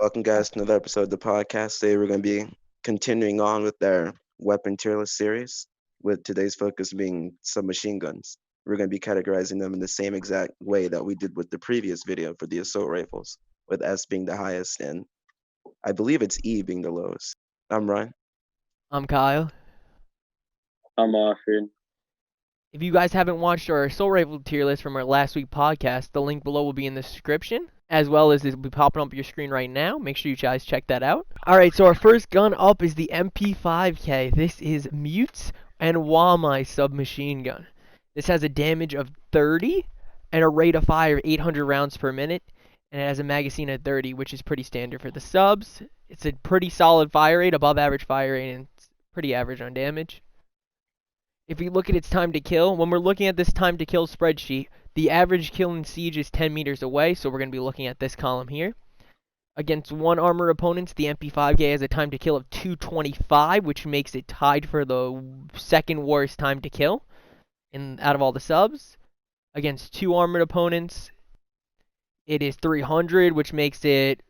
Welcome, guys, to another episode of the podcast. Today, we're going to be continuing on with our weapon tier list series, with today's focus being submachine guns. We're going to be categorizing them in the same exact way that we did with the previous video for the assault rifles, with S being the highest and I believe it's E being the lowest. I'm Ryan. I'm Kyle. I'm offered. If you guys haven't watched our Soul Rifle tier list from our last week podcast, the link below will be in the description, as well as it'll be popping up your screen right now. Make sure you guys check that out. Alright, so our first gun up is the MP5K. This is Mutes and Wamai submachine gun. This has a damage of 30 and a rate of fire of 800 rounds per minute, and it has a magazine of 30, which is pretty standard for the subs. It's a pretty solid fire rate, above average fire rate, and it's pretty average on damage. If we look at its time to kill, when we're looking at this time to kill spreadsheet, the average kill in Siege is 10 meters away, so we're going to be looking at this column here. Against one armor opponents, the MP5K has a time to kill of 225, which makes it tied for the second worst time to kill out of all the subs. Against two armored opponents, it is 300, which makes it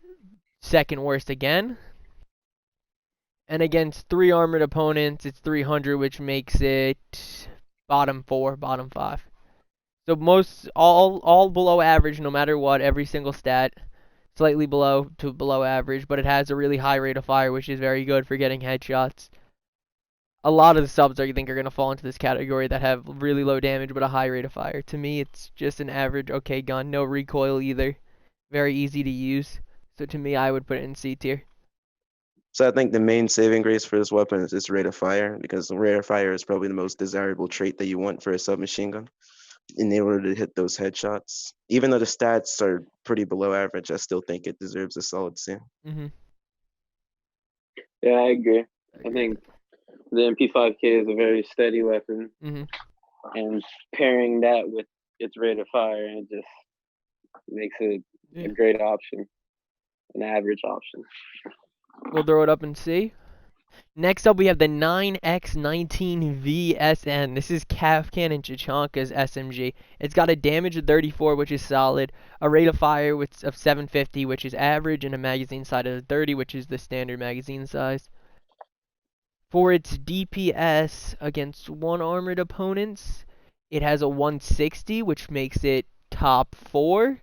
second worst again. And against three armored opponents, it's 300, which makes it bottom 4, bottom 5. So all below average, no matter what, every single stat, slightly below to below average, but it has a really high rate of fire, which is very good for getting headshots. A lot of the subs I think are going to fall into this category that have really low damage but a high rate of fire. To me, it's just an average okay gun, no recoil either. Very easy to use. So to me, I would put it in C tier. So I think the main saving grace for this weapon is its rate of fire, because the rate of fire is probably the most desirable trait that you want for a submachine gun in order to hit those headshots. Even though the stats are pretty below average, I still think it deserves a solid C. Yeah, I agree. I I agree think the MP5K is a very steady weapon, and pairing that with its rate of fire, it just makes it Yeah. a great option, an average option. We'll throw it up and see. Next up, we have the 9x19VSN. This is Kafkan and Chachanka's SMG. It's got a damage of 34, which is solid, a rate of fire of 750, which is average, and a magazine size of 30, which is the standard magazine size. For its DPS against one armored opponents, it has a 160, which makes it top 4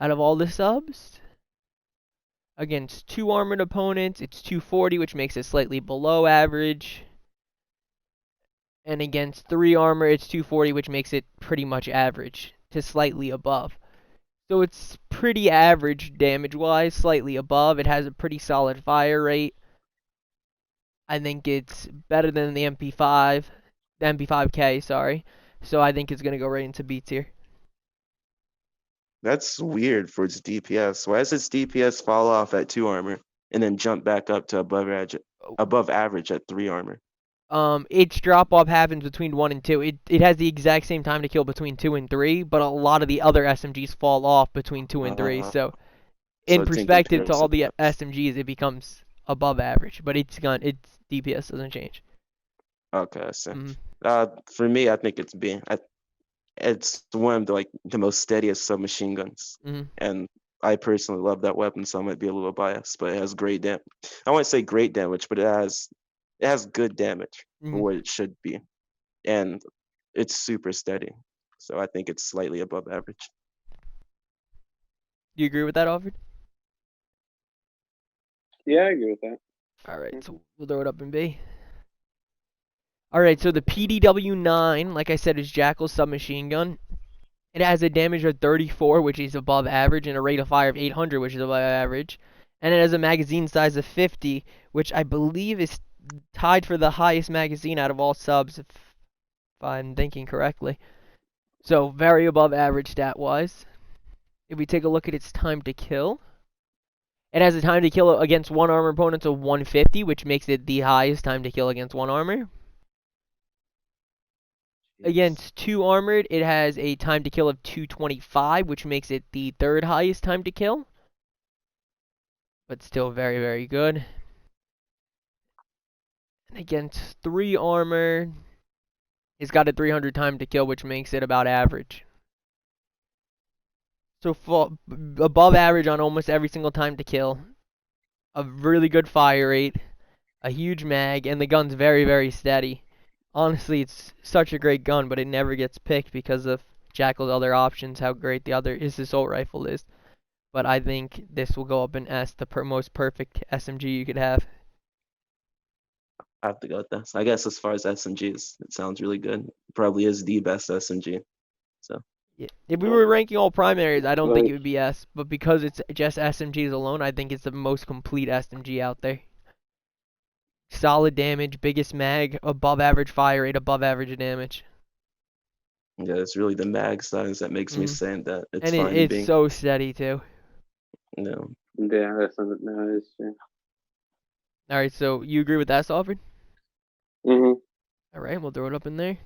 out of all the subs. Against two armored opponents, it's 240, which makes it slightly below average. And against three armor, it's 240, which makes it pretty much average to slightly above. So it's pretty average damage-wise, slightly above. It has a pretty solid fire rate. I think it's better than the MP5K, sorry. So I think it's going to go right into B tier. That's weird for its DPS. Why does its DPS fall off at 2 armor and then jump back up to above average at 3 armor? Its drop off happens between 1 and 2. It has the exact same time to kill between 2 and 3, but a lot of the other SMGs fall off between 2 and 3. So So in it's in perspective to all comparison. the SMGs, it becomes above average, but its DPS doesn't change. Okay, I see. Mhm. For me, I think it's B. It's one of the most steadiest submachine guns, Mhm. and I personally love that weapon, so I might be a little biased. But it has great damage. I won't say great damage, but it has good damage for Mhm. what it should be, and it's super steady. So I think it's slightly above average. Do you agree with that, Alfred? Yeah, I agree with that. All right, so we'll throw it up in B. All right, so the PDW-9, like I said, is Jackal's submachine gun. It has a damage of 34, which is above average, and a rate of fire of 800, which is above average. And it has a magazine size of 50, which I believe is tied for the highest magazine out of all subs, if I'm thinking correctly. So very above average stat-wise. If we take a look at its time to kill, it has a time to kill against one armor opponent of 150, which makes it the highest time to kill against one armor. Against two armored, it has a time to kill of 225, which makes it the third highest time to kill. But still very, very good. And against three armor, it's got a 300 time to kill, which makes it about average. So above average on almost every single time to kill. a really good fire rate, a huge mag, and the gun's very, very steady. Honestly, it's such a great gun, but it never gets picked because of Jackal's other options, how great his assault rifle is. But I think this will go up in S, the most perfect SMG you could have. I have to go with this. I guess as far as SMGs, it sounds really good. It probably is the best SMG. So Yeah. If we were ranking all primaries, I don't think Like, it would be S, but because it's just SMGs alone, I think it's the most complete SMG out there. Solid damage, biggest mag, above average fire rate, above average damage. yeah, it's really the mag size that makes me Mm. say that it's And fine it's being, so steady too. you know. yeah, that's true. Alright, so you agree with that, Salford? Mhm. Alright, we'll throw it up in there.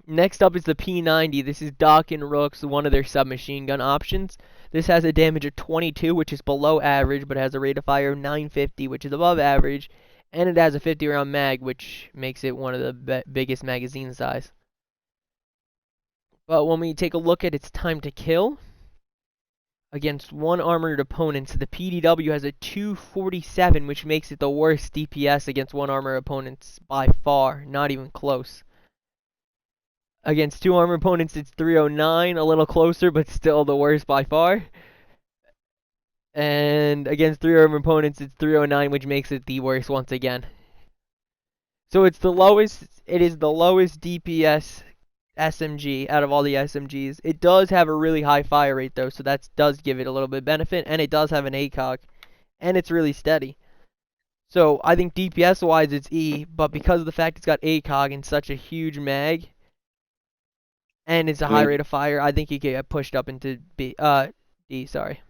Next up is the P90. This is Doc and Rook's, one of their submachine gun options. This has a damage of 22, which is below average, but has a rate of fire of 950, which is above average. And it has a 50 round mag, which makes it one of the biggest magazine size. But when we take a look at its time to kill against one armored opponent, the PDW has a 247, which makes it the worst DPS against one armored opponents by far, not even close. Against two armored opponents, it's 309, a little closer, but still the worst by far. And against three armored opponents, it's 309, which makes it the worst once again. So it's the lowest. It is the lowest DPS SMG out of all the SMGs. It does have a really high fire rate though, so that does give it a little bit of benefit, and it does have an ACOG, and it's really steady. So I think DPS wise it's E, but because of the fact it's got ACOG and such a huge mag, and it's a I high mean, rate of fire, I think you can get pushed up into D. Sorry.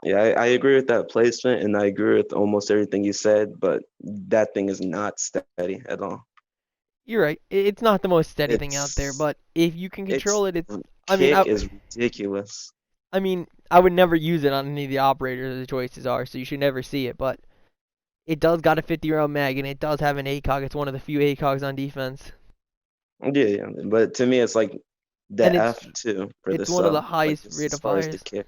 yeah, I agree with that placement, and I agree with almost everything you said, but that thing is not steady at all. You're right. It's not the most steady thing out there, It's but if you can its control it, it's. I mean, kick is ridiculous. I would never use it on any of the operators. The choices are, so you should never see it. But it does got a 50 round mag, and it does have an ACOG. It's one of the few ACOGs on defense, Yeah, yeah, but to me, it's like and the F2 for the it's one of the sub, like highest just rate as of far as the fires. kick.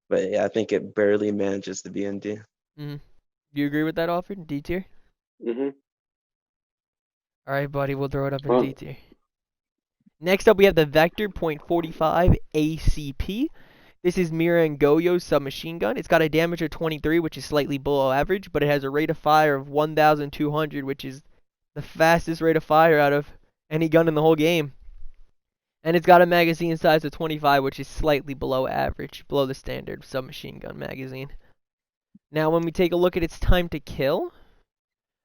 But yeah, I think it barely manages to be in D. Mm-hmm. Do you agree with that offer? D tier. Mhm. All right, buddy. We'll throw it up in D Well, tier. Next up, we have the Vector .45 ACP. This is Mira and Goyo's submachine gun. It's got a damage of 23, which is slightly below average, but it has a rate of fire of 1,200, which is the fastest rate of fire out of any gun in the whole game. And it's got a magazine size of 25, which is slightly below average, below the standard submachine gun magazine. Now, when we take a look at its time to kill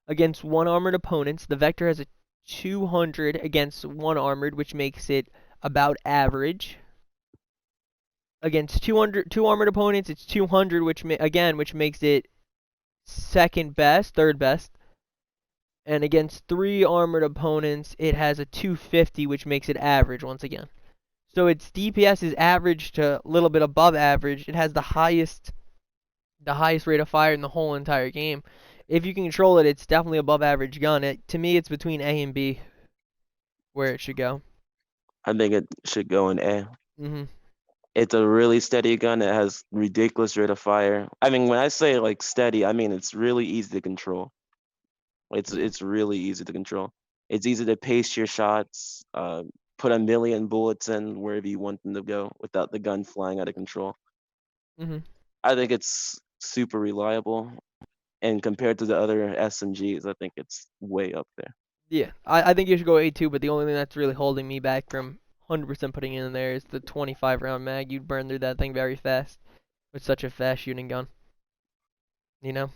against one armored opponents, the Vector has a 200 against one armored, which makes it about average. Against two armored opponents, it's 200, which makes it second best, third best. And against three armored opponents, it has a 250, which makes it average once again. So its DPS is average to a little bit above average. It has the highest rate of fire in the whole entire game. If you can control it, it's definitely above average gun. To me, it's between A and B where it should go. I think it should go in A. Mhm. It's a really steady gun. It has ridiculous rate of fire. I mean, when I say like steady, I mean it's really easy to control. It's really easy to control. It's easy to pace your shots, put a million bullets in wherever you want them to go without the gun flying out of control. Mhm. I think it's super reliable, and compared to the other SMGs, I think it's way up there. Yeah, I think you should go A2, but the only thing that's really holding me back from 100% putting it in there is the 25 round mag. You'd burn through that thing very fast with such a fast shooting gun. You know?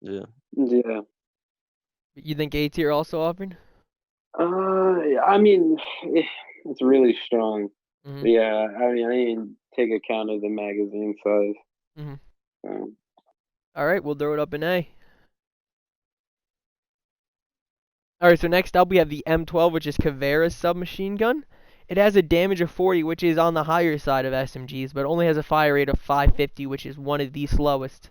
Yeah. yeah. You think A tier also offered? I mean, it's really strong. Mhm. Yeah, I mean, I didn't take account of the magazine size. Mhm. Um, All right, we'll throw it up in A. All right, so next up we have the M12, which is Caveira's submachine gun. It has a damage of 40, which is on the higher side of SMGs, but only has a fire rate of 550, which is one of the slowest,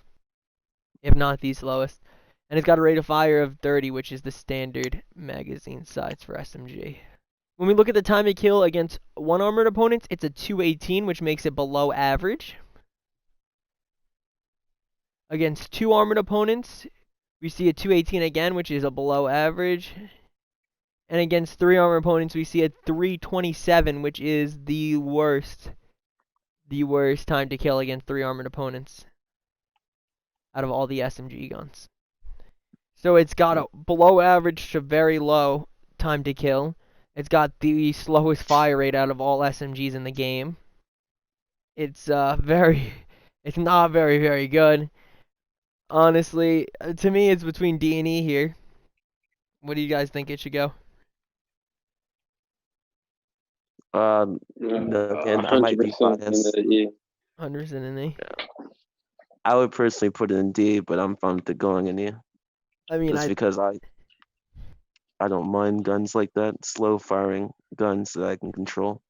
if not the slowest. And it's got a rate of fire of 30, which is the standard magazine size for SMG. When we look at the time to kill against one armored opponent, it's a 218, which makes it below average. Against 2 armored opponents, we see a 218 again, which is a below average. And against 3 armored opponents, we see a 327, which is the worst time to kill against 3 armored opponents out of all the SMG guns. So it's got a below average to very low time to kill. It's got the slowest fire rate out of all SMGs in the game. It's it's not very good. Honestly, to me, it's between D and E here. What do you guys think it should go? Again, I might be 100% in biased. the E. 100% in E. Yeah. I would personally put it in D, but I'm fine with it going in E. I mean, Just because I don't mind guns like that, slow firing guns that I can control.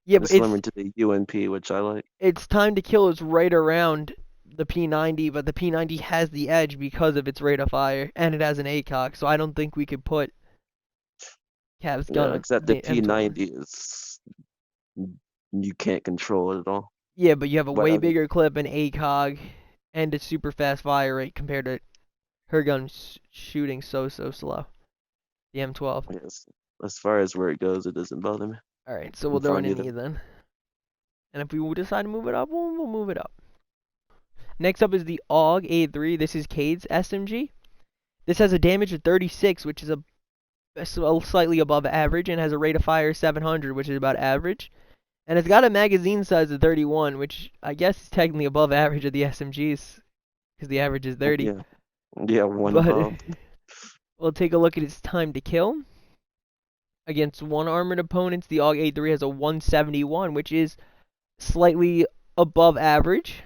yeah, but It's limited to the UNP, which I like. its time to kill is right around the P90, but the P90 has the edge because of its rate of fire, and it has an ACOG, so I don't think we could put Cav's gun Yeah, on except the the M21. P90 is you can't control it at all. Yeah, but you have a But way I mean, bigger clip, an ACOG, and a super fast fire rate compared to her gun shooting so slow. The M12. yes, as far as where it goes, it doesn't bother me. Alright, so I'm we'll throw in fine an either. E then. And if we decide to move it up, we'll move it up. Next up is the AUG A3. This is Cade's SMG. This has a damage of 36, which is a slightly above average, and has a rate of fire 700, which is about average. And it's got a magazine size of 31, which I guess is technically above average of the SMGs, because the average is 30. Yeah, yeah, one But above. we'll take a look at its time to kill. Against 1 armored opponents, the AUG A3 has a 171, which is slightly above average.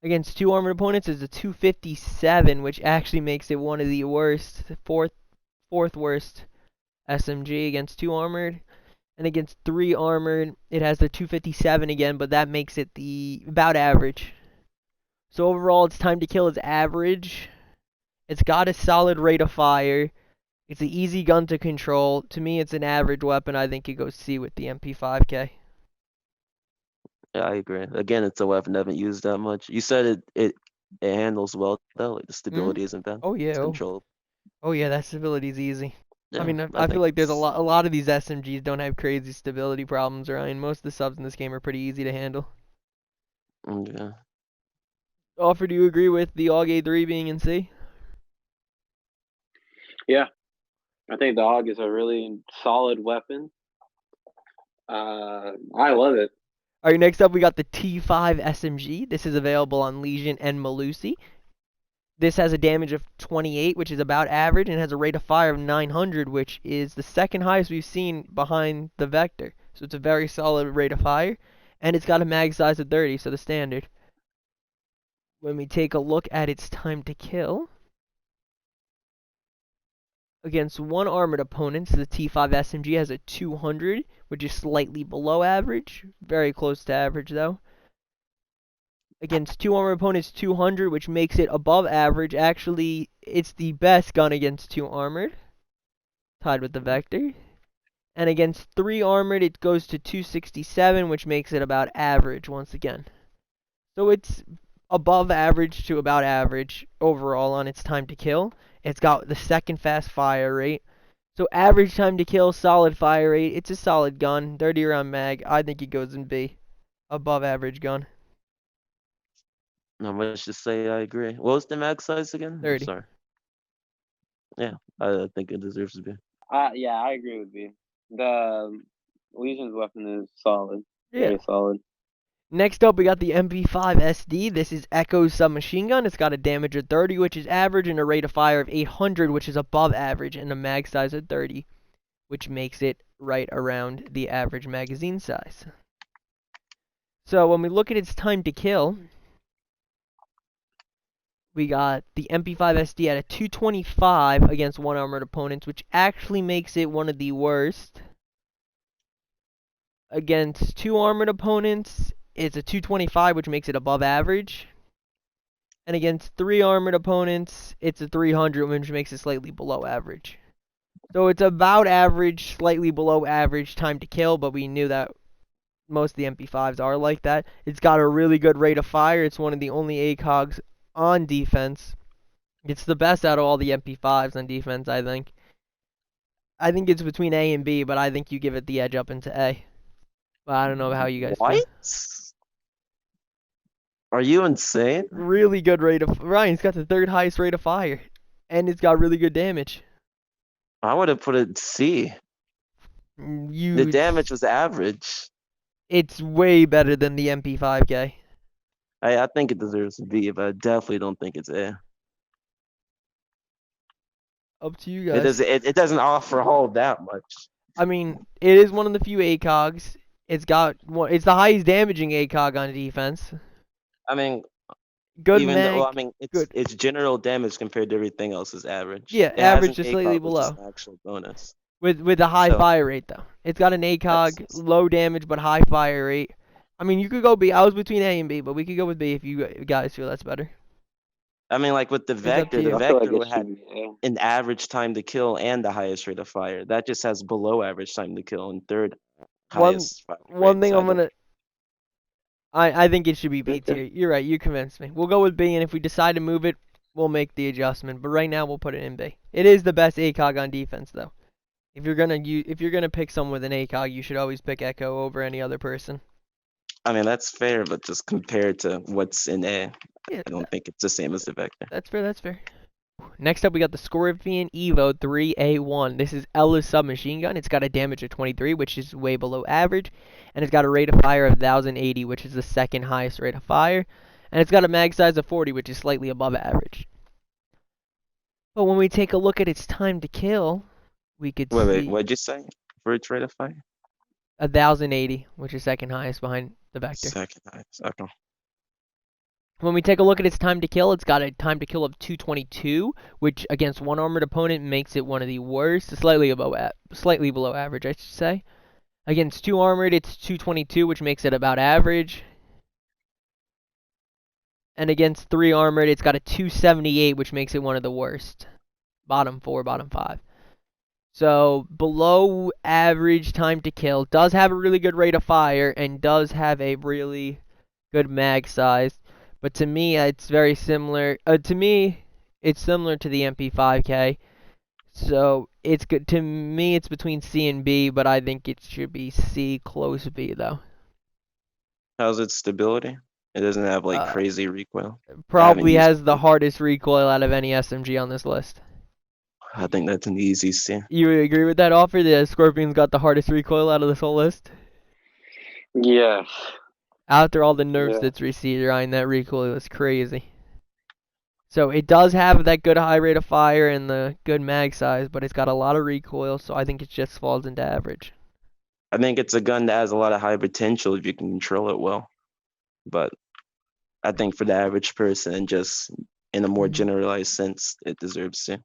Against 2 armored opponents, it's a 257, which actually makes it one of the worst, fourth worst SMG against 2 armored. And against 3 armored, it has the 257 again, but that makes it the about average. So overall, its time to kill is average. It's got a solid rate of fire. It's an easy gun to control. To me, it's an average weapon. I think it goes C with the MP5K. Yeah, I agree. Again, it's a weapon I haven't used that much. You said it handles well though. Like the Mm? stability isn't bad. Oh yeah. It's controlled. Oh yeah. That stability is easy. I Yeah, mean, I I feel think like there's a it's lot of these SMGs don't have crazy stability problems, Ryan. Most of the subs in this game are pretty easy to handle. yeah. Offer, do you agree with the AUG A3 being in C? Yeah, I think the AUG is a really solid weapon. I love it. Alright, next up we got the T5 SMG. This is available on Legion and Malusi. This has a damage of 28, which is about average, and has a rate of fire of 900, which is the second highest we've seen behind the Vector. So it's a very solid rate of fire, and it's got a mag size of 30, so the standard. When we take a look at its time to kill, against 1 armored opponent, the T5 SMG has a 200, which is slightly below average. Very close to average, though. Against 2 armored opponents, 200, which makes it above average. Actually, it's the best gun against 2 armored, tied with the Vector. And against 3 armored, it goes to 267, which makes it about average once again. So it's above average to about average overall on its time to kill. It's got the second fast fire rate. So average time to kill, solid fire rate. It's a solid gun, 30 round mag. I think it goes in B. Above average gun. Not much to say. I agree. What was the mag size again? I'm 30. sorry. Yeah, I think it deserves to be. Yeah, I agree with you. The Legion's weapon is solid. Yeah. Very solid. Next up, we got the MP5 SD. This is Echo's submachine gun. It's got a damage of 30, which is average, and a rate of fire of 800, which is above average, and a mag size of 30, which makes it right around the average magazine size. So when we look at its time to kill, we got the MP5 SD at a 225 against 1 armored opponents, which actually makes it one of the worst. Against 2 armored opponents, it's a 225, which makes it above average. And against 3 armored opponents, it's a 300, which makes it slightly below average. So it's about average, slightly below average time to kill, but we knew that most of the MP5s are like that. It's got a really good rate of fire. It's one of the only ACOGs on defense. It's the best out of all the MP5s on defense, I think. I think it's between A and B, but I think you give it the edge up into A. But I don't know how you guys feel. What? Are you insane? Really good rate of Ryan's got the third highest rate of fire, and it's got really good damage. I would have put it C. The You, damage was average. it's way better than the MP5K. I think it deserves a B, but I definitely don't think it's A. Up to you It guys. doesn't. It doesn't offer all that much. I mean, it is one of the few ACOGs. It's the highest damaging ACOG on defense. I mean, Good even though I mag, mean good. its general damage compared to everything else is average. Yeah, It has an average to slightly ACOG, which is below. an actual bonus. With a high So fire rate though. It's got an ACOG, that's. low damage but high fire rate. I mean, you could go B. I was between A and B, but we could go with B if you guys feel that's better. I mean, like with the It's up to Vector, the you. I feel like Vector it would have should be A. an average time to kill and the highest rate of fire. That just has below average time to kill and third One highest fire one rate. thing So I I'm don't. gonna I think it should be B Okay. tier. You're right. You convinced me. We'll go with B, and if we decide to move it, we'll make the adjustment. But right now, we'll put it in B. It is the best ACOG on defense, though. If you're gonna pick someone with an ACOG, you should always pick Echo over any other person. I mean, that's fair, but just compared to what's in A, Yeah, I don't think it's the same as the Vector. that's fair. That's fair. Next up, we got the Scorpion Evo 3A1. This is Ella's submachine gun. It's got a damage of 23, which is way below average, and it's got a rate of fire of 1080, which is the second highest rate of fire, and it's got a mag size of 40, which is slightly above average. But when we take a look at its time to kill, we could Wait, see what'd you say for its rate of fire? 1080, which is second highest behind the Vector. Second highest. Okay. When we take a look at its time to kill, it's got a time to kill of 222, which against one armored opponent makes it one of the worst, slightly below average, I should say. Against two armored, it's 222, which makes it about average. And against three armored, it's got a 278, which makes it one of the worst. Bottom four, bottom five. So below average time to kill, does have a really good rate of fire, and does have a really good mag size. But to me, it's very similar. It's similar to the MP5K. So it's good. To me, it's between C and B, but I think it should be C, close B though. How's its stability? It doesn't have like Uh, crazy recoil. I haven't Probably used has the it. hardest recoil out of any SMG on this list. I think that's an easy C. You agree with that offer? The Scorpion's got the hardest recoil out of this whole list? Yeah. After all the nerfs Yeah. that's received, Ryan, that recoil is crazy. So it does have that good high rate of fire and the good mag size, but it's got a lot of recoil, so I think it just falls into average. I think it's a gun that has a lot of high potential if you can control it well. But I think for the average person, just in a more generalized sense, it deserves C.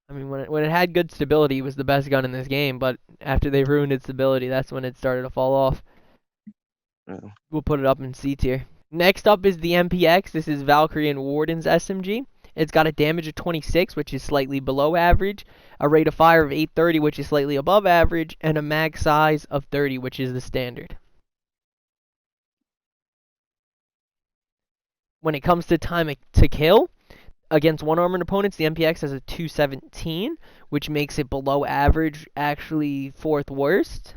I mean, when it had good stability, it was the best gun in this game, but after they ruined its stability, that's when it started to fall off. Yeah. We'll put it up in C tier. Next up is the MPX. This is Valkyrie and Warden's SMG. It's got a damage of 26, which is slightly below average, a rate of fire of 830, which is slightly above average, and a mag size of 30, which is the standard. When it comes to time to kill, against one armored opponents, the MPX has a 217, which makes it below average, actually fourth worst.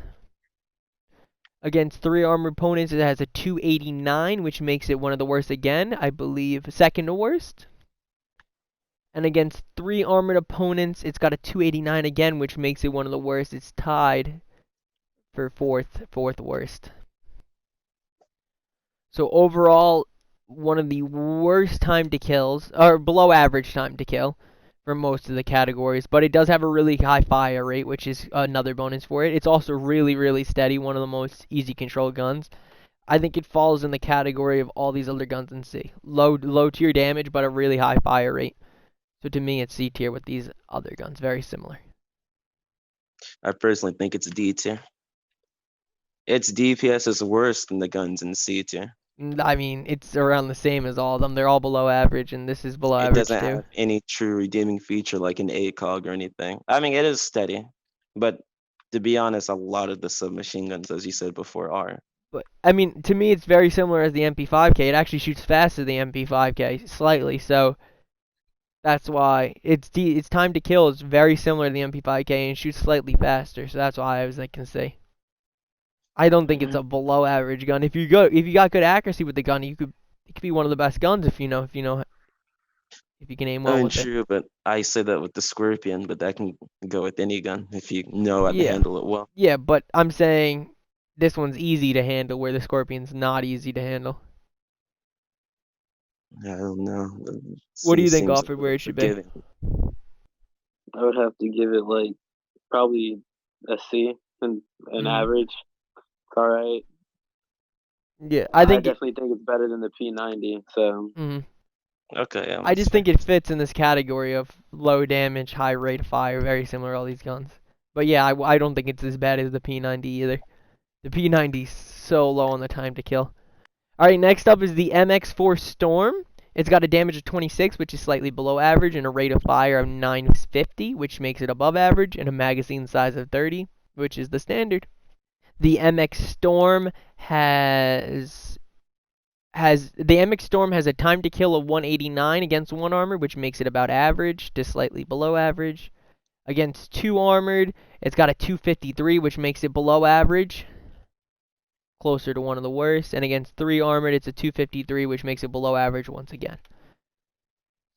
Against three armored opponents, it has a 289, which makes it one of the worst again, I believe second to worst. And against three armored opponents, it's got a 289 again, which makes it one of the worst. It's tied for fourth worst. So overall, one of the worst time to kills, or below average time to kill for most of the categories, but it does have a really high fire rate, which is another bonus for it. It's also really, really steady, one of the most easy control guns. I think it falls in the category of all these other guns in C. Low tier damage, but a really high fire rate. So to me, it's C tier with these other guns, very similar. I personally think it's D tier. Its DPS is worse than the guns in C tier. I mean, it's around the same as all of them. They're all below average, and this is below It average doesn't too. have any true redeeming feature like an ACOG or anything. I mean, it is steady, but to be honest, a lot of the submachine guns, as you said before, are. But I mean, to me, it's very similar as the MP5K. It actually shoots faster than the MP5K slightly, so that's why its time to kill is very similar to the MP5K and shoots slightly faster. So that's why I was like, can say I don't think it's a below average gun. If you got good accuracy with the gun, it could be one of the best guns if you know if you can aim I well mean, with it. true, but I say that with the Scorpion, but that can go with any gun if you know how to Yeah, handle it well. yeah, but I'm saying this one's easy to handle, where the Scorpion's not easy to handle. I don't know. What do C you think, seems a Alfred, where little it should be? forgiving. I would have to give it like probably a C, and an Hmm. average. It's all right. Yeah, I I think it. definitely think it's better than the P90. So Mhm. Okay, yeah, I that's just fair. think it fits in this category of low damage, high rate of fire, very similar to all these guns. But yeah, I don't think it's as bad as the P90 either. The P90's so low on the time to kill. All right, next up is the MX4 Storm. It's got a damage of 26, which is slightly below average, and a rate of fire of 950, which makes it above average, and a magazine size of 30, which is the standard. The MX Storm has a time to kill of 189 against 1 armored, which makes it about average to slightly below average. Against 2 armored, it's got a 253, which makes it below average, closer to one of the worst. And against 3 armored, it's a 253, which makes it below average once again.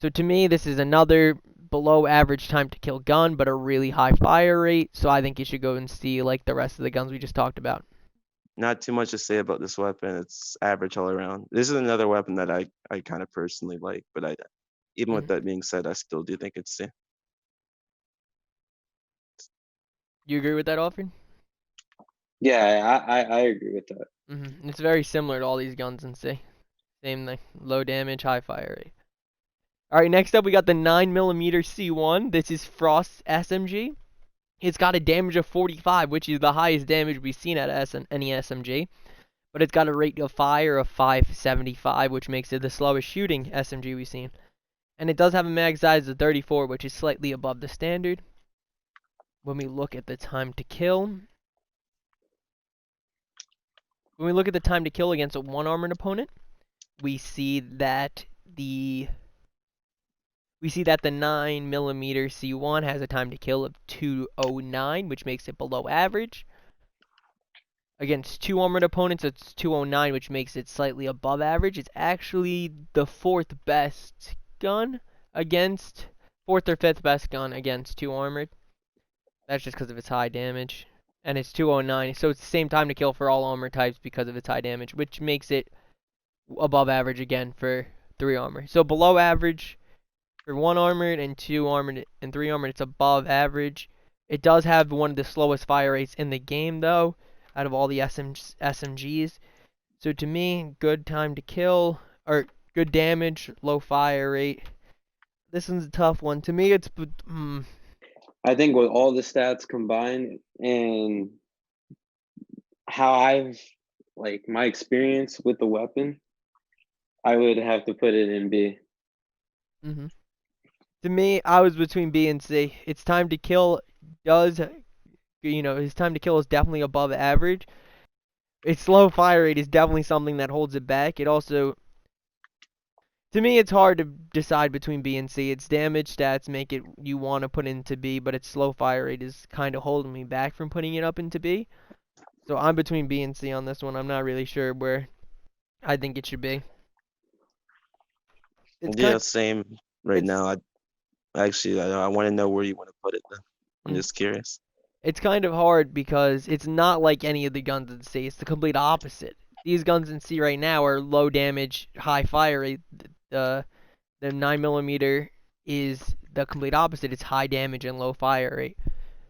So to me, this is another below average time to kill gun, but a really high fire rate. So I think you should go and see like the rest of the guns we just talked about. Not too much to say about this weapon. It's average all around. This is another weapon that I kind of personally like, but even with Mm-hmm. that being said, I still do think it's C. You agree with that, Alfred? yeah, I agree with that. Mm-hmm. It's very similar to all these guns in C. Same thing. Low damage, high fire rate. Alright, next up we got the 9mm C1. This is Frost's SMG. It's got a damage of 45, which is the highest damage we've seen out of any SMG. But it's got a rate of fire of 575, which makes it the slowest shooting SMG we've seen. And it does have a mag size of 34, which is slightly above the standard. When we look at the time to kill, against a one armored opponent, we see that the 9mm C1 has a time to kill of 209, which makes it below average. Against 2 armored opponents, it's 209, which makes it slightly above average. It's actually the fourth or fifth best gun against 2 armored. That's just because of its high damage. And it's 209, so it's the same time to kill for all armor types because of its high damage, which makes it above average again for 3 armor. So below average for 1 armored and 2 armored and 3 armored, it's above average. It does have one of the slowest fire rates in the game, though, out of all the SMGs. So to me, good time to kill, or good damage, low fire rate. This one's a tough one. To me, it's I think with all the stats combined and how I've like my experience with the weapon, I would have to put it in B. mhm. To me, I was between B and C. Its time to kill does, his time to kill is definitely above average. Its low fire rate is definitely something that holds it back. It also, to me, it's hard to decide between B and C. Its damage stats make it you want to put into B, but its slow fire rate is kind of holding me back from putting it up into B. So I'm between B and C on this one. I'm not really sure where I think it should be. It's Yeah, kind, same. Right it's, now, I want to know where you want to put it. Then I'm mm, just curious. it's kind of hard because it's not like any of the guns in C. It's the complete opposite. These guns in C right now are low damage, high fire rate. The 9mm is the complete opposite. It's high damage and low fire rate.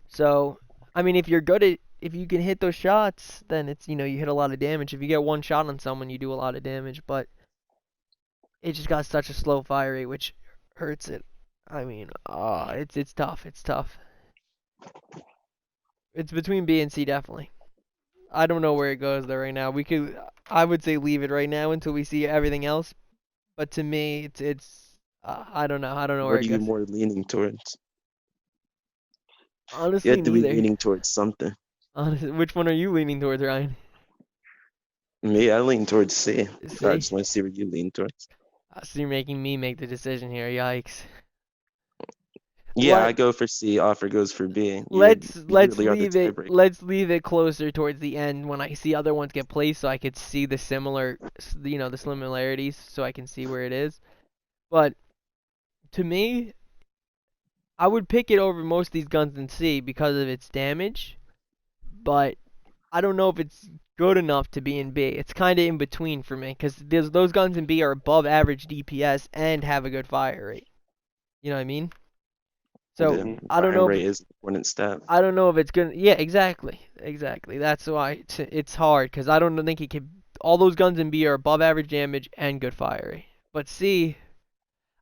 So, I mean, if you can hit those shots, then it's you hit a lot of damage. If you get one shot on someone, you do a lot of damage. But it just got such a slow fire rate, which hurts it. I mean, it's tough. It's tough. It's between B and C definitely. I don't know where it goes though right now. I would say leave it right now until we see everything else. But to me, I don't know. I don't know where What it are you goes. more leaning towards? You Honestly, have to be neither. leaning towards something. Honestly, which one are you leaning towards, Ryan? Me, I lean towards C. I C. just want to see where you lean towards. So you're making me make the decision here. Yikes. Yeah, Let I go for C. Offer goes for B. You let's really are the leave it tiebreaker. let's leave it closer towards the end when I see other ones get placed, so I could see the the similarities, so I can see where it is. But to me, I would pick it over most of these guns in C because of its damage, but I don't know if it's good enough to be in B. It's kind of in between for me because those guns in B are above average DPS and have a good fire rate. You know what I mean? So The Mhm. I don't firing know if rate is an important stat. I don't know if it's gonna. Yeah, exactly. That's why it's hard because I don't think it can. All those guns in B are above average damage and good fire rate. But C,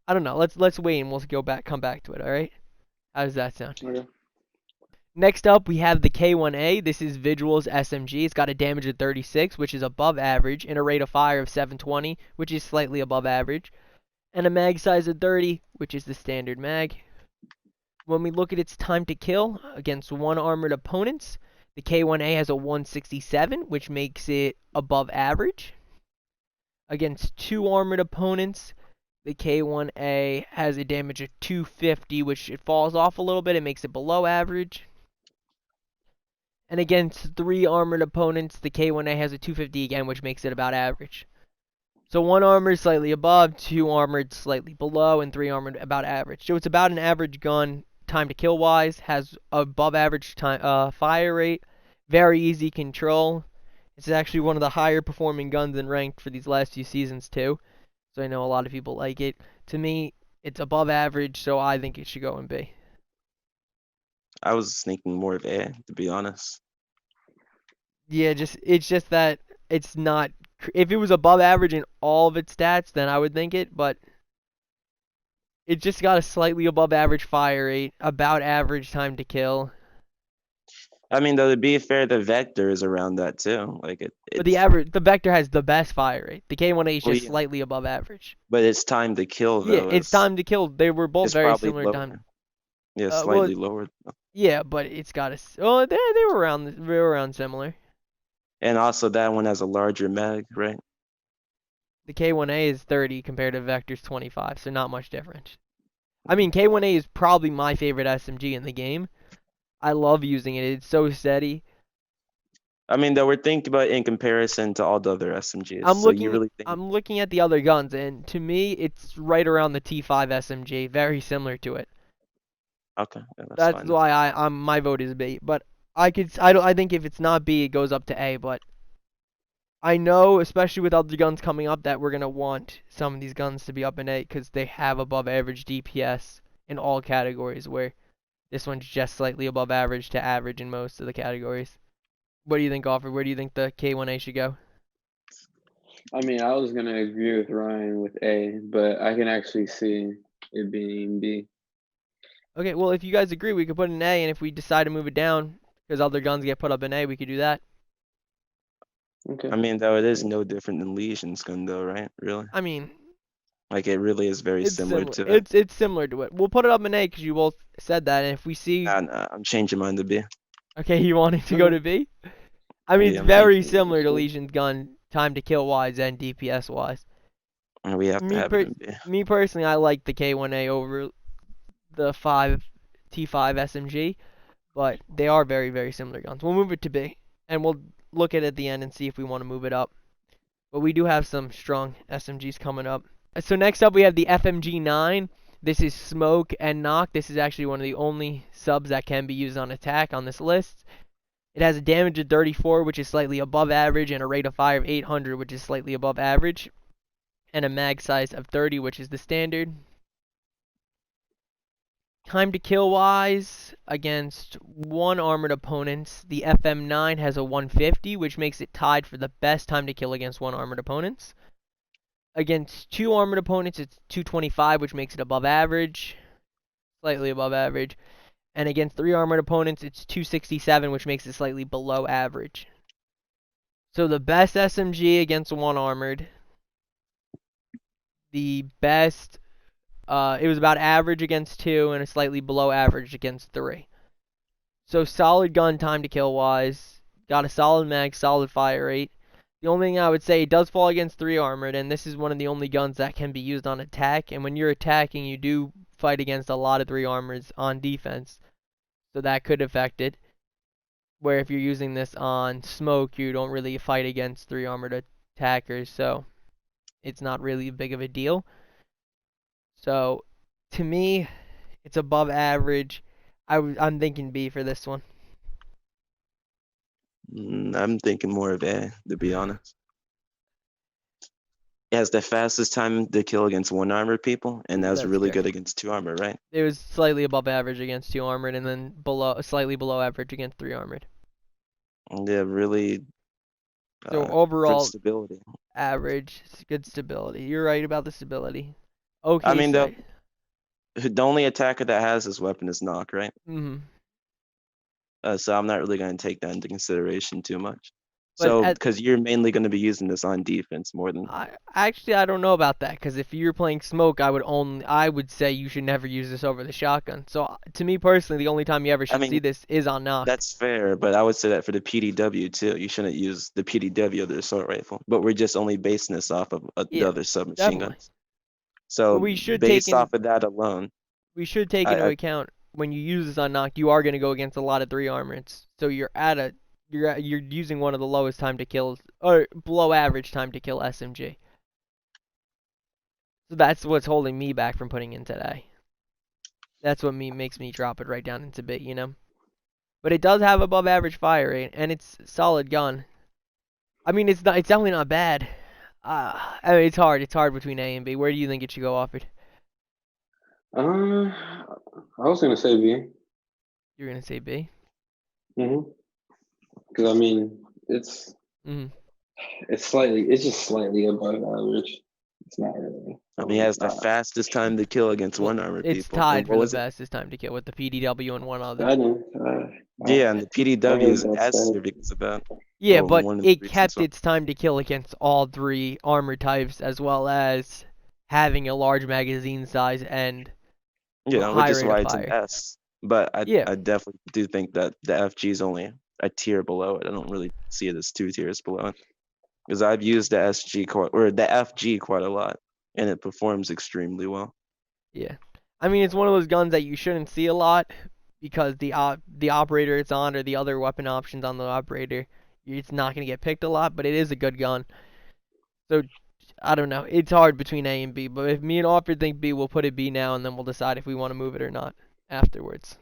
I don't know. Let's wait and we'll come back to it. All right? How does that sound? Okay. Next up, we have the K1A. This is Vigil's SMG. It's got a damage of 36, which is above average, and a rate of fire of 720, which is slightly above average, and a mag size of 30, which is the standard mag. When we look at its time to kill against one armored opponents, the K1A has a 167, which makes it above average. Against two armored opponents, the K1A has a damage of 250, which it falls off a little bit. It makes it below average. And against three armored opponents, the K1A has a 250 again, which makes it about average. So one armored slightly above, two armored slightly below, and three armored about average. So it's about an average gun time to kill wise. Has above average time fire rate, very easy control. It's actually one of the higher performing guns in ranked for these last few seasons too. So I know a lot of people like it. To me, it's above average, so I think it should go in B. I was thinking more of A, to be honest. Yeah, it's just that it's not. If it was above average in all of its stats, then I would think it. But it just got a slightly above average fire rate, about average time to kill. I mean, though, to be fair, the vector is around that too. Like But the Vector has the best fire rate. The K1A is well, just yeah, slightly above average. but its time to kill Yeah, though its is time to kill. They were both is very probably similar time. lower. Yeah, Well, slightly lower. yeah, but it's got a. Oh, they were around similar. And also that one has a larger mag, right? The K1A is 30 compared to Vector's 25, so not much difference. I mean, K1A is probably my favorite SMG in the game. I love using it. It's so steady. I mean, though we're thinking about in comparison to all the other SMGs. I'm So you looking really think? I'm looking at the other guns, and to me, it's right around the T5 SMG, very similar to it. Okay, yeah, that's That's fine then. why my vote is B. But I think if it's not B, it goes up to A. But I know, especially with other guns coming up, that we're gonna want some of these guns to be up in A because they have above average DPS in all categories. Where this one's just slightly above average to average in most of the categories. What do you think, Offer? Where do you think the K1A should go? I mean, I was gonna agree with Ryan with A, but I can actually see it being B. Okay, well, if you guys agree, we could put an A, and if we decide to move it down because other guns get put up in A, we could do that. Okay. I mean, though it is no different than Legion's gun, though, right? Really? I mean, Like it really is very it's similar similar. to it. It's similar to it. We'll put it up in A because you both said that, and if we see, And I'm changing mine to B. okay, you want it to go Okay. to B. I mean, it's Yeah, I'm very thinking similar to Cool. Legion's gun, time to kill wise and DPS wise. we have to Me have it per in B. me personally, I like the K1A over the T5 SMG, but they are very similar guns. We'll move it to B, and we'll look at it at the end and see if we want to move it up. But we do have some strong SMGs coming up. So next up we have the FMG9. This is Smoke and Knock. This is actually one of the only subs that can be used on attack on this list. It has a damage of 34, which is slightly above average, and a rate of fire of 800, which is slightly above average, and a mag size of 30, which is the standard. Time to kill wise, against one armored opponent, the FM9 has a 150, which makes it tied for the best time to kill against one armored opponent. Against two armored opponents, it's 225, which makes it above average, slightly above average. And against three armored opponents, it's 267, which makes it slightly below average. So the best SMG against one armored. The best, it was about average against two, and a slightly below average against three. So solid gun time to kill wise. Got a solid mag, solid fire rate. The only thing I would say, it does fall against 3 armored, and this is one of the only guns that can be used on attack. And when you're attacking, you do fight against a lot of 3 armors on defense, so that could affect it. Where if you're using this on smoke, you don't really fight against 3 armored attackers, so it's not really big of a deal. So to me, it's above average. I'm thinking B for this one. I'm thinking more of A, to be honest. It has the fastest time to kill against 1 armored people, and that's That's really correct. good against 2 armored, right? It was slightly above average against 2 armored, and then slightly below average against 3 armored. And yeah, really So good overall, stability. average, good stability. You're right about the stability. I Okay, mean, so the only attacker that has this weapon is Knock, right? mhm. So I'm not really going to take that into consideration too much. But So, at because you're mainly going to be using this on defense more than. I don't know about that, because if you're playing smoke, I would say you should never use this over the shotgun. So to me personally, the only time you ever I should see mean, this is on knock. that's fair, but I would say that for the PDW too. You shouldn't use the PDW of the assault rifle. But we're just only basing this off of the Yeah, other submachine definitely. guns. But So, based off of that alone, we should take into I account when you use this on knock, you are going to go against a lot of 3 armors. So you're using one of the lowest time to kill, or below average time to kill SMG. So that's what's holding me back from putting in today. That's what makes me drop it right down into B. But it does have above average fire rate, and it's a solid gun. I mean, it's definitely not bad. I mean, it's hard. It's hard between A and B. Where do you think it should go offered? I was gonna say B. You're gonna say B. Because I mean, it's Mhm. it's just slightly above average. It's not really. mean, he has the Uh, fastest time to kill against Well, 1 armored it's people. And tied what for the was it? fastest time to kill with the PDW and one other. I know. Yeah, and the I PDW heard is an that S stat. tier because of that. Yeah, Well, but one of the it reasons kept why. its time to kill against all 3 armor types, as well as having a large magazine size and Yeah, which high is rate of why it's an fire. S. But Yeah, I definitely do think that the FG is only a tier below it. I don't really see it as 2 tiers below it. Because I've used the SG or the FG quite a lot, and it performs extremely well. yeah. I mean, it's one of those guns that you shouldn't see a lot because the operator it's on, or the other weapon options on the operator, it's not gonna get picked a lot. But it is a good gun. So I don't know. It's hard between A and B. But if me and Alfred think B, we'll put it B now, and then we'll decide if we want to move it or not afterwards.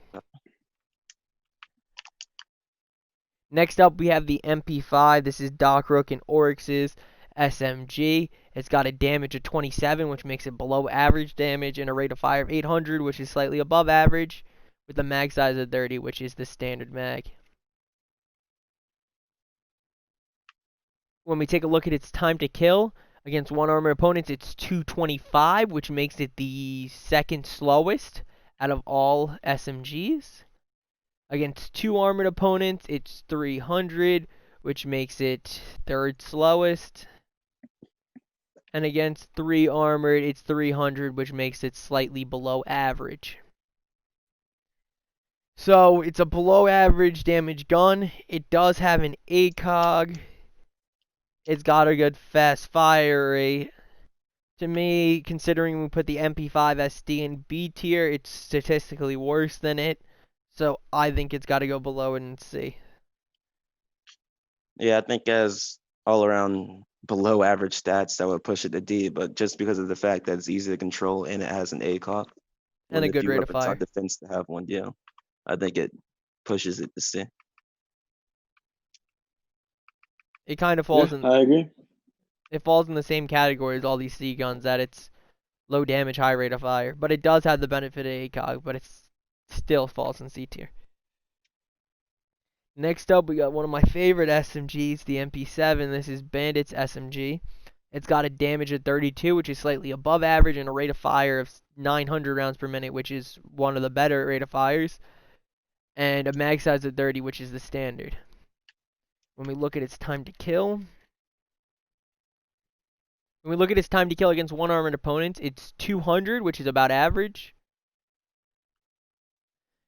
Next up, we have the MP5. This is Doc Rook and Oryx's SMG. It's got a damage of 27, which makes it below average damage, and a rate of fire of 800, which is slightly above average, with a mag size of 30, which is the standard mag. When we take a look at its time to kill against 1 armor opponents, it's 225, which makes it the second slowest out of all SMGs. Against 2 armored opponents, it's 300, which makes it third slowest. And against 3 armored, it's 300, which makes it slightly below average. So it's a below average damage gun. It does have an ACOG. It's got a good fast fire rate. To me, considering we put the MP5 SD in B tier, it's statistically worse than it. So I think it's got to go below it in C. Yeah, I think as all around below average stats, that would push it to D. But just because of the fact that it's easy to control and it has an ACOG, And one a of the good few rate of weapons on fire. defense to have one, yeah, I think it pushes it to C. It kind of Yeah, falls in I agree. it falls in the same category as all these C guns, that it's low damage, high rate of fire. But it does have the benefit of ACOG, but it still falls in C tier. Next up, we got one of my favorite SMGs, the MP7. This is Bandit's SMG. It's got a damage of 32, which is slightly above average, and a rate of fire of 900 rounds per minute, which is one of the better rate of fires, and a mag size of 30, which is the standard. When we look at its time to kill, against 1 armored opponent, it's 200, which is about average.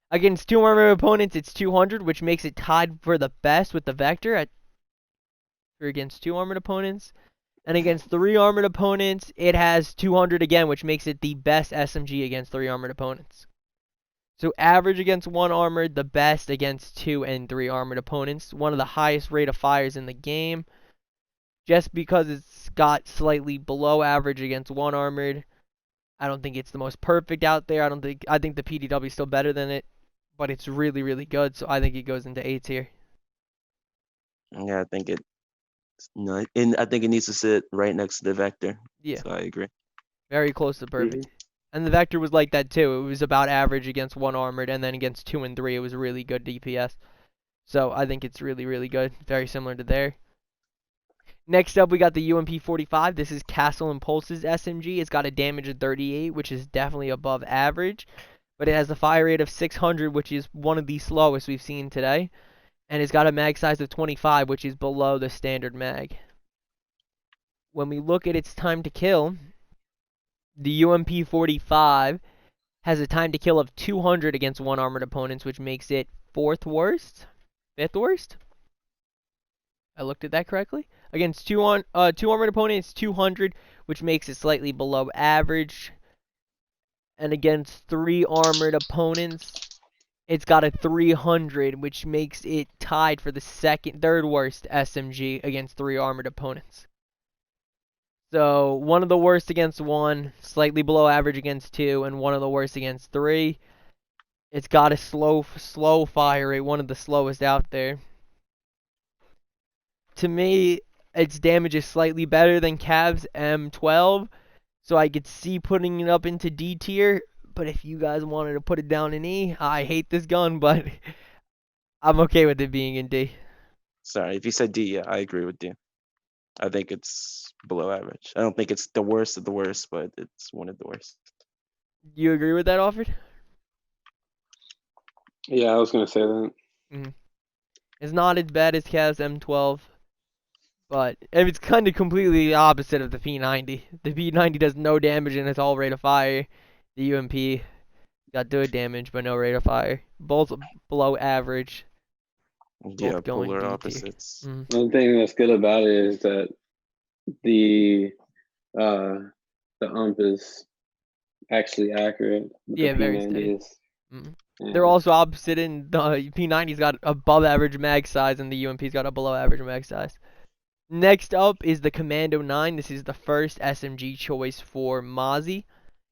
Against 2 armored opponents, it's 200, which makes it tied for the best with the Vector for against 2 armored opponents. And against 3 armored opponents, it has 200 again, which makes it the best SMG against 3 armored opponents. So average against 1 armored, the best against 2 and 3 armored opponents. One of the highest rate of fires in the game. Just because it's got slightly below average against 1 armored, I don't think it's the most perfect out there. I think the PDW is still better than it, but it's really, really good. So I think it goes into A tier. Yeah, I think it. No, and I think it needs to sit right next to the Vector. Yeah, So I agree. very close to Mhm. perfect. And the Vector was like that too. It was about average against 1 armored, and then against 2 and 3, it was really good DPS. So I think it's really, really good. Very similar to there. Next up, we got the UMP-45. This is Castle Impulse's SMG. It's got a damage of 38, which is definitely above average. But it has a fire rate of 600, which is one of the slowest we've seen today. And it's got a mag size of 25, which is below the standard mag. When we look at its time to kill, the UMP-45 has a time to kill of 200 against 1 armored opponents, which makes it 4th worst? 5th worst? I looked at that correctly. Against 2 armored opponents, 200, which makes it slightly below average. And against 3 armored opponents, it's got a 300, which makes it tied for the third worst SMG against 3 armored opponents. So one of the worst against 1, slightly below average against 2, and one of the worst against 3. It's got a slow fire rate, one of the slowest out there. To me, its damage is slightly better than Cav's M12, so I could see putting it up into D tier. But if you guys wanted to put it down in E, I hate this gun, but I'm okay with it being in D. Sorry, if you said D, yeah, I agree with you. I think it's below average. I don't think it's the worst of the worst, but it's one of the worst. You agree with that, Alfred? Yeah, I was gonna say that. It's not as bad as Cav's M12, but it's kind of completely the opposite of the P90. The P90 does no damage and it's all rate of fire. The UMP got good damage but no rate of fire. Both below average. Yeah, Both going polar D tier. opposites. One thing that's good about it is that the uh the ump is actually accurate. The Yeah, very steady. P90 is. Mm. They're Yeah. also opposite in the P90's got above average mag size and the UMP's got a below average mag size. Next up is the Commando 9. This is the first SMG choice for Mozzie.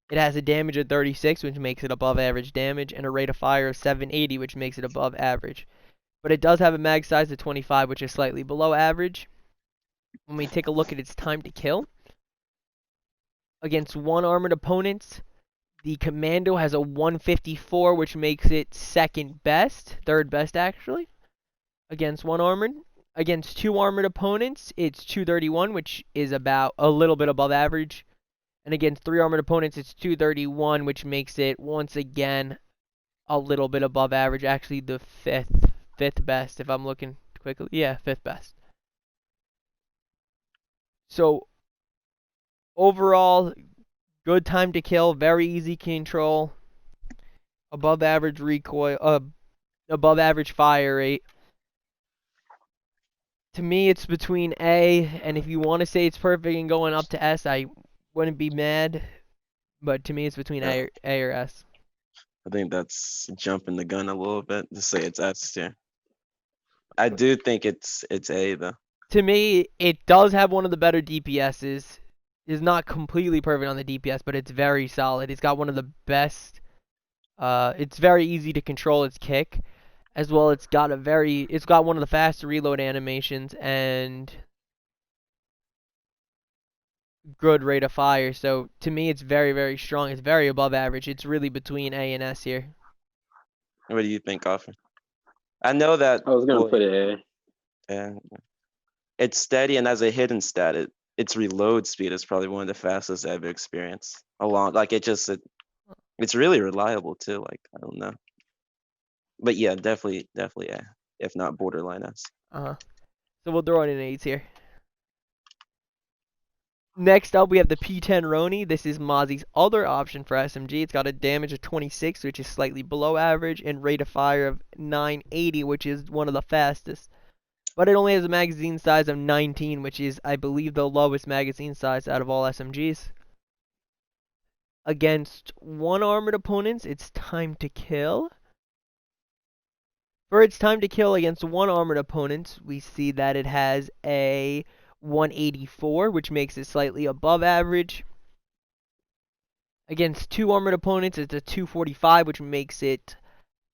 It has a damage of 36, which makes it above average damage, and a rate of fire of 780, which makes it above average. But it does have a mag size of 25, which is slightly below average. When we take a look at its time to kill, against 1 armored opponent, the Commando has a 154, which makes it second best, third best actually, against 1 armored. Against 2 armored opponents, it's 231, which is about a little bit above average. And against 3 armored opponents, it's 231, which makes it, once again, a little bit above average. Actually, the fifth best, if I'm looking quickly. Yeah, 5th best. So, overall, good time to kill, very easy control, above average recoil, above average fire rate. To me, it's between A, and if you want to say it's perfect and going up to S, I wouldn't be mad. But to me, it's between Yeah, A or S. I think that's jumping the gun a little bit to say it's S tier. I do think it's A though. To me, it does have one of the better DPSs. It's not completely perfect on the DPS, but it's very solid. It's got one of the best. It's very easy to control its kick, as well. It's got one of the faster reload animations and good rate of fire. So to me, it's very, very strong. It's very above average. It's really between A and S here. What do you think, Offer? I know that I was gonna well, put it yeah, it's steady and as a hidden stat, its reload speed is probably one of the fastest I've ever experienced. Along like it's really reliable too. Like I don't know, but yeah, definitely A, if not borderline S. So we'll throw in an A tier. Next up, we have the P10 Roni. This is Mozzie's other option for SMG. It's got a damage of 26, which is slightly below average, and rate of fire of 980, which is one of the fastest. but it only has a magazine size of 19, which is, I believe, the lowest magazine size out of all SMGs. Against one armored opponents, its time to kill. For its time to kill against one armored opponent, we see that it has a 184, which makes it slightly above average. Against two armored opponents, it's a 245, which makes it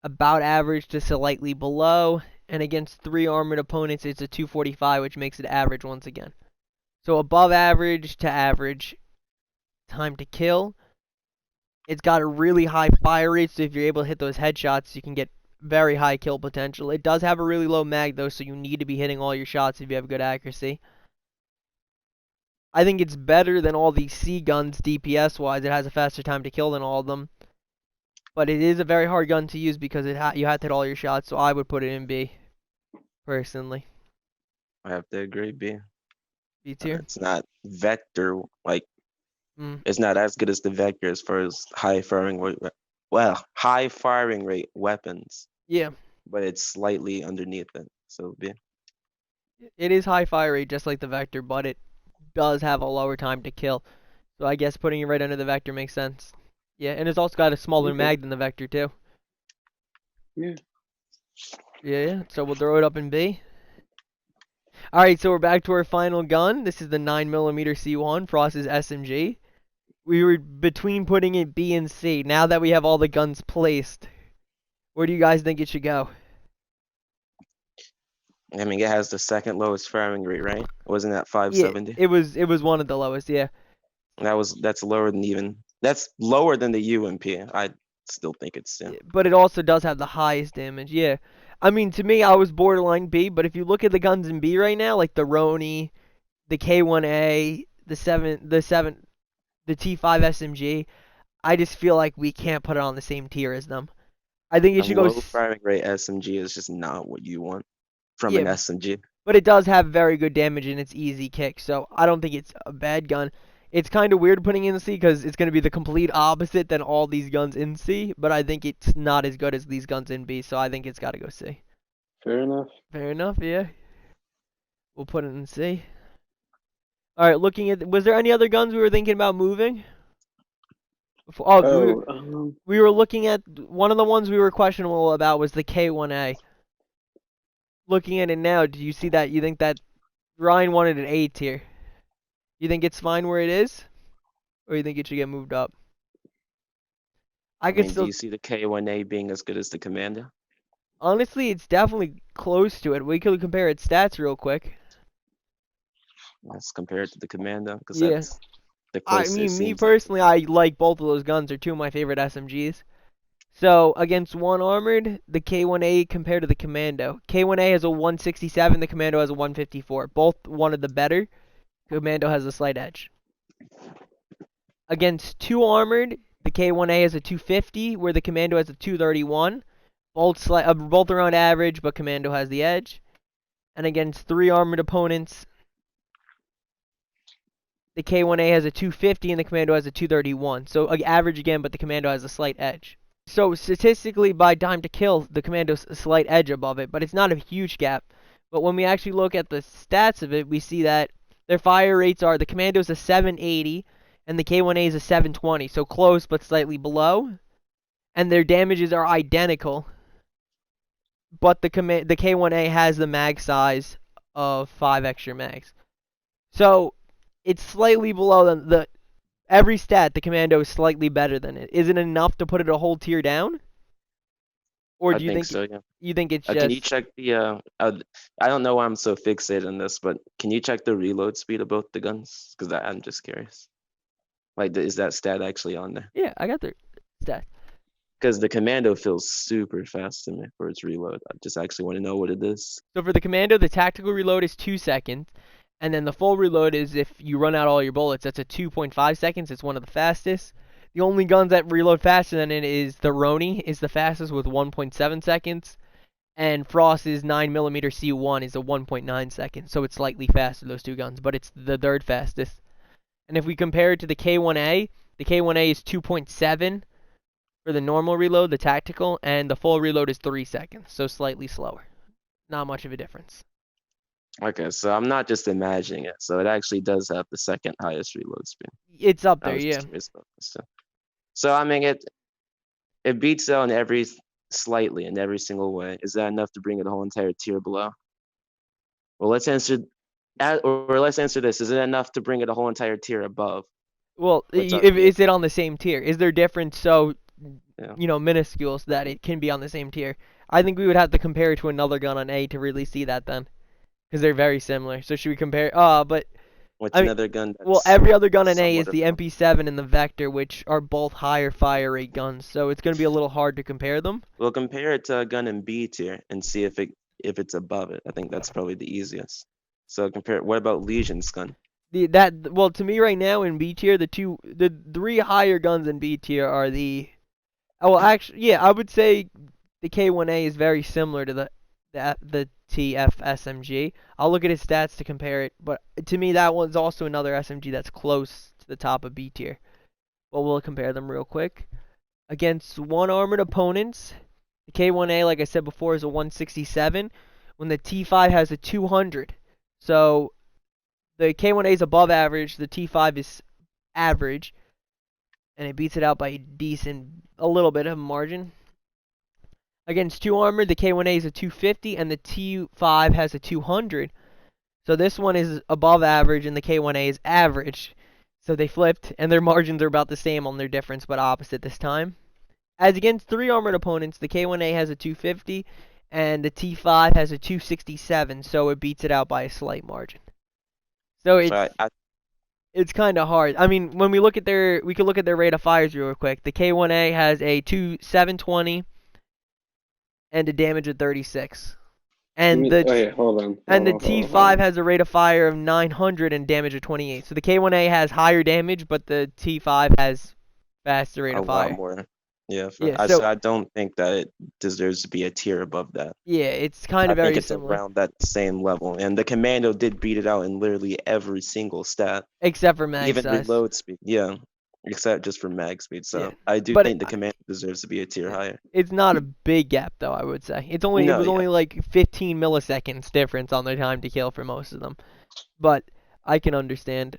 about average to slightly below. And against three armored opponents, it's a 245, which makes it average once again. So above average to average time to kill. It's got a really high fire rate, so if you're able to hit those headshots, you can get very high kill potential. It does have a really low mag, though, so you need to be hitting all your shots if you have good accuracy. I think it's better than all these C guns DPS-wise. It has a faster time to kill than all of them. But it is a very hard gun to use because you have to hit all your shots, so I would put it in B, personally. I have to agree, B. B tier? It's not vector, like, Mm. it's not as good as the vector as far as high firing rate. Well, high firing rate weapons, Yeah. but it's slightly underneath it. So B. It is high fire rate, just like the Vector, but it does have a lower time to kill. So I guess putting it right under the Vector makes sense. Yeah, and it's also got a smaller Okay. mag than the Vector, too. Yeah. Yeah, so we'll throw it up in B. Alright, so we're back to our final gun. This is the 9mm C1, Frost's SMG. We were between putting it B and C. Now that we have all the guns placed, where do you guys think it should go? I mean, it has the second lowest firing rate, right? Wasn't that Yeah, 570? it was one of the lowest, yeah. That's lower than even that's lower than the UMP. I still think it's But it also does have the highest damage, yeah. I mean, to me, I was borderline B, but if you look at the guns in B right now, like the Roni, the K1A, the T5 SMG, I just feel like we can't put it on the same tier as them. I think a it should go, low firing rate SMG is just not what you want from an yeah, SMG. but it does have very good damage and it's easy kick, so I don't think it's a bad gun. It's kind of weird putting in C because it's going to be the complete opposite than all these guns in C, but I think it's not as good as these guns in B, so I think it's got to go C. Fair enough. Fair enough, yeah. We'll put it in C. Alright, looking at... Was there any other guns we were thinking about moving? We were looking at... One of the ones we were questionable about was the K1A. Looking at it now, do you see that? You think that... Ryan wanted an A tier. You think it's fine where it is? Or you think it should get moved up? I I could mean, do still... you see the K1A being as good as the Commander? Honestly, it's definitely close to it. We could compare its stats real quick. Let's compare it to the Commander because Yeah. that's the I closest it mean, me seems like. personally, I like both of those guns. They're two of my favorite SMGs. So, against one armored, the K1A compared to the Commando. K1A has a 167, the Commando has a 154. Both one of the better. Commando has a slight edge. Against two armored, the K1A has a 250, where the Commando has a 231. Both around average, but Commando has the edge. And against three armored opponents, the K1A has a 250 and the Commando has a 231. So average again, but the Commando has a slight edge. So statistically, by time to kill, the Commando's a slight edge above it, but it's not a huge gap. But when we actually look at the stats of it, we see that their fire rates are the Commando's a 780 and the K1A is a 720, so close but slightly below. And their damages are identical, but the K1A has the mag size of 5 extra mags. So it's slightly below the every stat. The Commando is slightly better than it. Is it enough to put it a whole tier down? Or I do you think think so, yeah. you think it's Can you just check the I don't know why I'm so fixated on this, but can you check the reload speed of both the guns? Because I'm just curious. Like, is that stat actually on there? yeah, I got the stats. Because the Commando feels super fast to me for its reload. I just actually want to know what it is. So for the Commando, the tactical reload is 2 seconds, and then the full reload is if you run out all your bullets. That's a 2.5 seconds. It's one of the fastest. The only guns that reload faster than it is the Roni is the fastest with 1.7 seconds, and Frost's 9mm C1 is a 1.9 seconds. So it's slightly faster, those two guns, but it's the third fastest. And if we compare it to the K1A is 2.7 for the normal reload, the tactical, and the full reload is 3 seconds, so slightly slower. Not much of a difference. Okay, so I'm not just imagining it. So it actually does have the second highest reload speed. It's up I there, was yeah. just curious about this. So I mean, it beats out in every slightly in every single way. Is that enough to bring it a whole entire tier below? Well, let's answer this. Is it enough to bring it a whole entire tier above? Well, We're talking, is it on the same tier? Is there difference so yeah. minuscule so that it can be on the same tier? I think we would have to compare it to another gun on A to really see that then, because they're very similar. So should we compare? But What's I mean, another gun well, that's every other gun on A is somewhat the above? MP7 and the Vector, which are both higher fire rate guns. So it's going to be a little hard to compare them. We'll compare it to a gun in B tier and see if it's above it. I think that's probably the easiest. So compare. What about Legion's gun? Well, to me right now in B tier, the three higher guns in B tier are the. Oh, well, actually, yeah, I would say the K1A is very similar to the TF SMG. I'll look at his stats to compare it, but to me that one's also another SMG that's close to the top of B tier. But we'll compare them real quick. Against one armored opponents, the K1A, like I said before, is a 167, when the T5 has a 200. So the K1A is above average, the T5 is average, and it beats it out by a little bit of margin. Against two armored, the K1A is a 250 and the T5 has a 200. So this one is above average and the K1A is average. So they flipped, and their margins are about the same on their difference, but opposite this time. As against three armored opponents, the K1A has a 250 and the T5 has a 267, so it beats it out by a slight margin. So So it's kind of hard. I mean, when we could look at their rate of fires real quick. The K1A has a 720 and a damage of 36. And Wait, hold on. the T5 has a rate of fire of 900 and damage of 28. So the K1A has higher damage, but the T5 has faster rate a of lot fire. more. Yeah, Yeah, so so I don't think that it deserves to be a tier above that. yeah, it's kind I of think very it's similar, around that same level. And the Commando did beat it out in literally every single stat, except for mag even size. reload speed. Yeah, except just for mag speed. Yeah, So I do but think the Commando deserves to be a tier higher. it's not a big gap though. I would say it No, was yeah. only like 15 milliseconds difference on their time to kill for most of them. But I can understand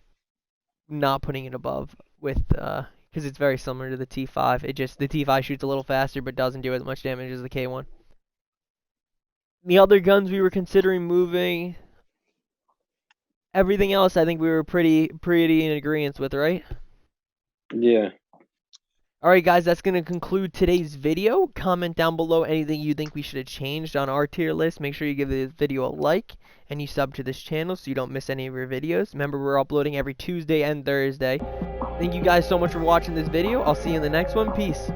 not putting it above with because it's very similar to the T5. The T5 shoots a little faster but doesn't do as much damage as the K1. The other guns we were considering moving, everything else I think we were pretty in agreement with, right? Yeah. Alright guys, that's going to conclude today's video. Comment down below anything you think we should have changed on our tier list. Make sure you give this video a like and you sub to this channel so you don't miss any of our videos. Remember, we're uploading every Tuesday and Thursday. Thank you guys so much for watching this video. I'll see you in the next one. Peace.